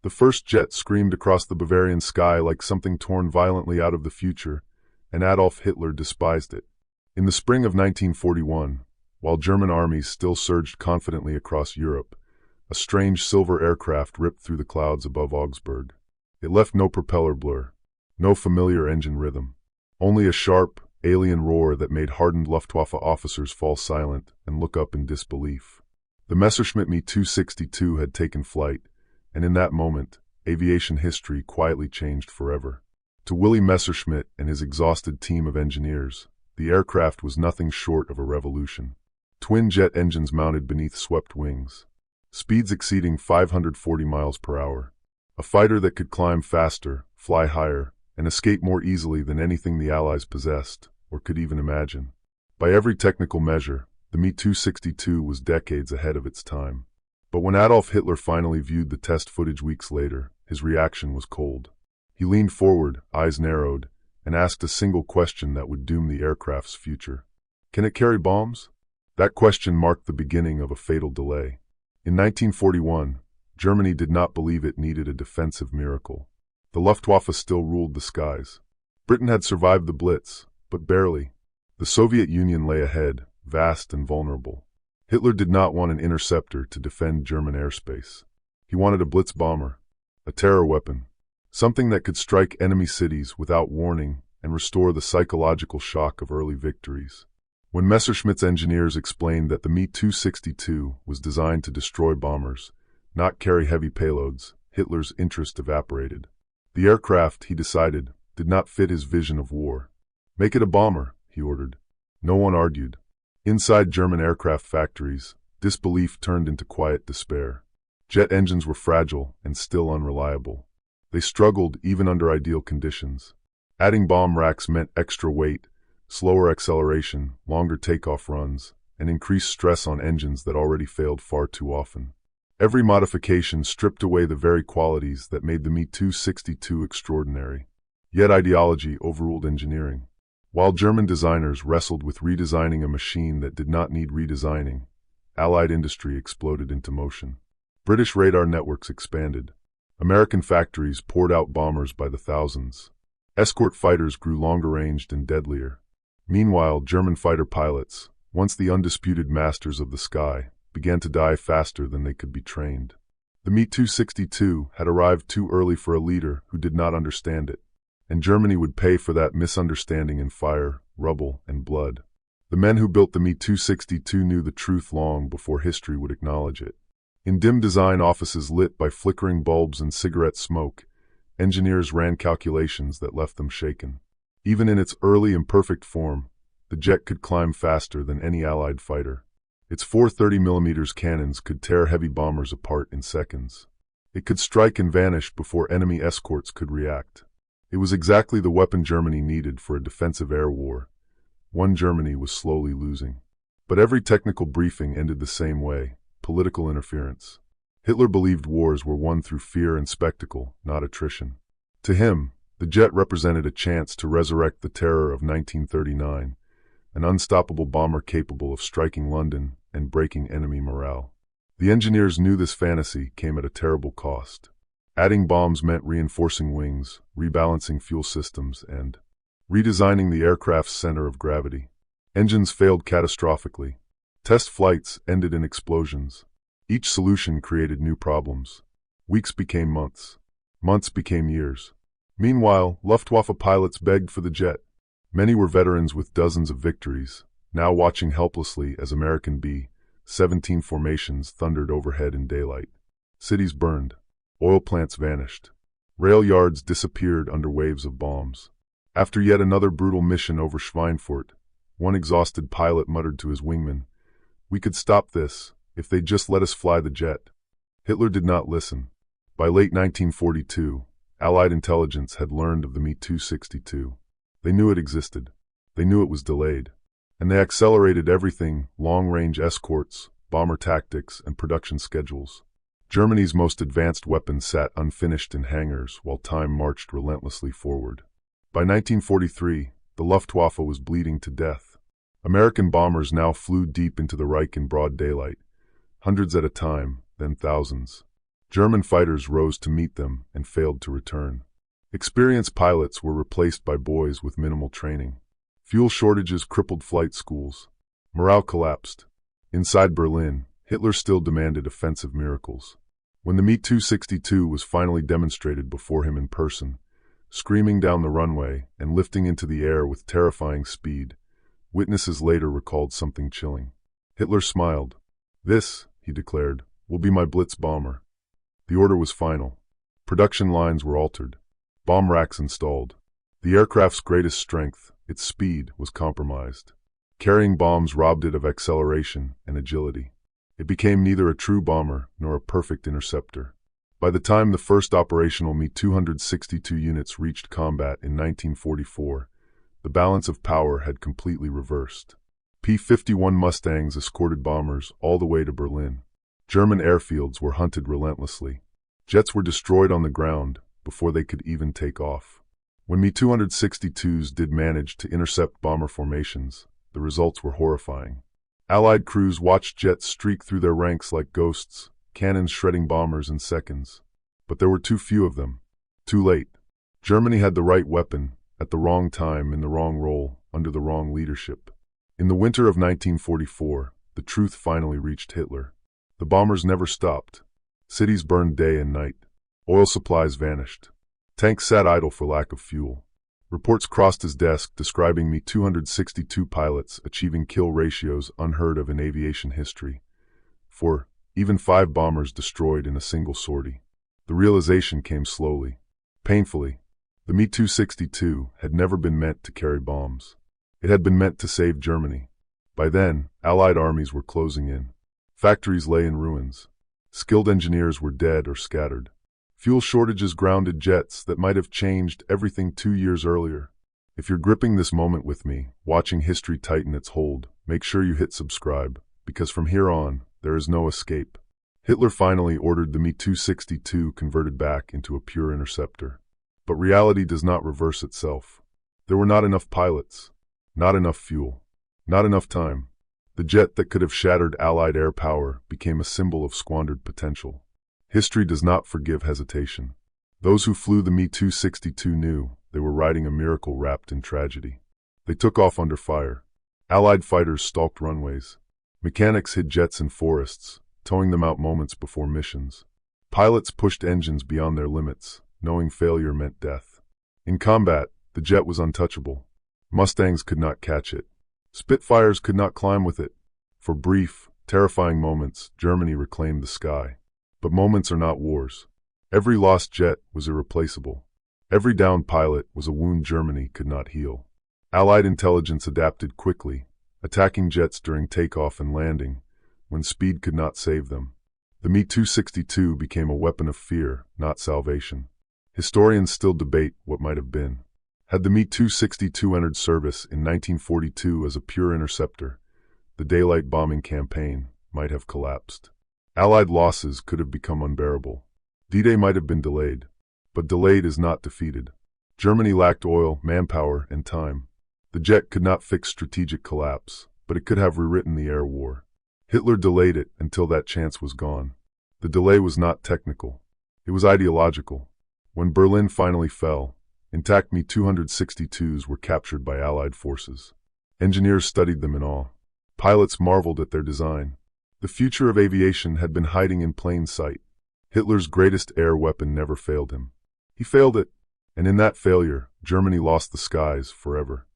The first jet screamed across the Bavarian sky like something torn violently out of the future, and Adolf Hitler despised it. In the spring of 1941, while German armies still surged confidently across Europe, a strange silver aircraft ripped through the clouds above Augsburg. It left no propeller blur, no familiar engine rhythm, only a sharp, alien roar that made hardened Luftwaffe officers fall silent and look up in disbelief. The Messerschmitt Me 262 had taken flight, and in that moment, aviation history quietly changed forever. To Willy Messerschmitt and his exhausted team of engineers, the aircraft was nothing short of a revolution. Twin jet engines mounted beneath swept wings, speeds exceeding 540 miles per hour. A fighter that could climb faster, fly higher, and escape more easily than anything the Allies possessed, or could even imagine. By every technical measure, the Me 262 was decades ahead of its time. But when Adolf Hitler finally viewed the test footage weeks later, his reaction was cold. He leaned forward, eyes narrowed, and asked a single question that would doom the aircraft's future. Can it carry bombs? That question marked the beginning of a fatal delay. In 1941, Germany did not believe it needed a defensive miracle. The Luftwaffe still ruled the skies. Britain had survived the Blitz, but barely. The Soviet Union lay ahead, vast and vulnerable. Hitler did not want an interceptor to defend German airspace. He wanted a Blitz bomber, a terror weapon, something that could strike enemy cities without warning and restore the psychological shock of early victories. When Messerschmitt's engineers explained that the Me 262 was designed to destroy bombers, not carry heavy payloads, Hitler's interest evaporated. The aircraft, he decided, did not fit his vision of war. Make it a bomber, he ordered. No one argued. Inside German aircraft factories, disbelief turned into quiet despair. Jet engines were fragile and still unreliable. They struggled even under ideal conditions. Adding bomb racks meant extra weight, slower acceleration, longer takeoff runs, and increased stress on engines that already failed far too often. Every modification stripped away the very qualities that made the Me 262 extraordinary. Yet ideology overruled engineering. While German designers wrestled with redesigning a machine that did not need redesigning, Allied industry exploded into motion. British radar networks expanded. American factories poured out bombers by the thousands. Escort fighters grew longer-ranged and deadlier. Meanwhile, German fighter pilots, once the undisputed masters of the sky, began to die faster than they could be trained. The Me 262 had arrived too early for a leader who did not understand it, and Germany would pay for that misunderstanding in fire, rubble, and blood. The men who built the Me 262 knew the truth long before history would acknowledge it. In dim design offices lit by flickering bulbs and cigarette smoke, engineers ran calculations that left them shaken. Even in its early imperfect form, the jet could climb faster than any Allied fighter. Its 430mm cannons could tear heavy bombers apart in seconds. It could strike and vanish before enemy escorts could react. It was exactly the weapon Germany needed for a defensive air war, one Germany was slowly losing. But every technical briefing ended the same way: political interference. Hitler believed wars were won through fear and spectacle, not attrition. To him, the jet represented a chance to resurrect the terror of 1939, an unstoppable bomber capable of striking London and breaking enemy morale. The engineers knew this fantasy came at a terrible cost. Adding bombs meant reinforcing wings, rebalancing fuel systems, and redesigning the aircraft's center of gravity. Engines failed catastrophically. Test flights ended in explosions. Each solution created new problems. Weeks became months. Months became years. Meanwhile, Luftwaffe pilots begged for the jet. Many were veterans with dozens of victories, now watching helplessly as American B-17 formations thundered overhead in daylight. Cities burned. Oil plants vanished. Rail yards disappeared under waves of bombs. After yet another brutal mission over Schweinfurt, one exhausted pilot muttered to his wingman, "We could stop this, if they'd just let us fly the jet." Hitler did not listen. By late 1942, Allied intelligence had learned of the Me 262. They knew it existed. They knew it was delayed. And they accelerated everything: long-range escorts, bomber tactics, and production schedules. Germany's most advanced weapons sat unfinished in hangars while time marched relentlessly forward. By 1943, the Luftwaffe was bleeding to death. American bombers now flew deep into the Reich in broad daylight, hundreds at a time, then thousands. German fighters rose to meet them and failed to return. Experienced pilots were replaced by boys with minimal training. Fuel shortages crippled flight schools. Morale collapsed. Inside Berlin, Hitler still demanded offensive miracles. When the Me-262 was finally demonstrated before him in person, screaming down the runway and lifting into the air with terrifying speed, witnesses later recalled something chilling. Hitler smiled. "This," he declared, "will be my Blitz bomber." The order was final. Production lines were altered. Bomb racks installed. The aircraft's greatest strength, its speed, was compromised. Carrying bombs robbed it of acceleration and agility. It became neither a true bomber nor a perfect interceptor. By the time the first operational Me-262 units reached combat in 1944, the balance of power had completely reversed. P-51 Mustangs escorted bombers all the way to Berlin. German airfields were hunted relentlessly. Jets were destroyed on the ground before they could even take off. When Me-262s did manage to intercept bomber formations, the results were horrifying. Allied crews watched jets streak through their ranks like ghosts, cannons shredding bombers in seconds. But there were too few of them. Too late. Germany had the right weapon, at the wrong time, in the wrong role, under the wrong leadership. In the winter of 1944, the truth finally reached Hitler. The bombers never stopped. Cities burned day and night. Oil supplies vanished. Tanks sat idle for lack of fuel. Reports crossed his desk describing Me-262 pilots achieving kill ratios unheard of in aviation history. Even 5 bombers destroyed in a single sortie. The realization came slowly, painfully. The Me-262 had never been meant to carry bombs. It had been meant to save Germany. By then, Allied armies were closing in. Factories lay in ruins. Skilled engineers were dead or scattered. Fuel shortages grounded jets that might have changed everything 2 years earlier. If you're gripping this moment with me, watching history tighten its hold, make sure you hit subscribe, because from here on, there is no escape. Hitler finally ordered the Me-262 converted back into a pure interceptor. But reality does not reverse itself. There were not enough pilots, not enough fuel, not enough time. The jet that could have shattered Allied air power became a symbol of squandered potential. History does not forgive hesitation. Those who flew the Me-262 knew they were riding a miracle wrapped in tragedy. They took off under fire. Allied fighters stalked runways. Mechanics hid jets in forests, towing them out moments before missions. Pilots pushed engines beyond their limits, knowing failure meant death. In combat, the jet was untouchable. Mustangs could not catch it. Spitfires could not climb with it. For brief, terrifying moments, Germany reclaimed the sky. But moments are not wars. Every lost jet was irreplaceable. Every downed pilot was a wound Germany could not heal. Allied intelligence adapted quickly, attacking jets during takeoff and landing, when speed could not save them. The Me-262 became a weapon of fear, not salvation. Historians still debate what might have been. Had the Me-262 entered service in 1942 as a pure interceptor, the daylight bombing campaign might have collapsed. Allied losses could have become unbearable. D-Day might have been delayed, but delayed is not defeated. Germany lacked oil, manpower, and time. The jet could not fix strategic collapse, but it could have rewritten the air war. Hitler delayed it until that chance was gone. The delay was not technical. It was ideological. When Berlin finally fell, intact Me-262s were captured by Allied forces. Engineers studied them in awe. Pilots marveled at their design. The future of aviation had been hiding in plain sight. Hitler's greatest air weapon never failed him. He failed it, and in that failure, Germany lost the skies forever.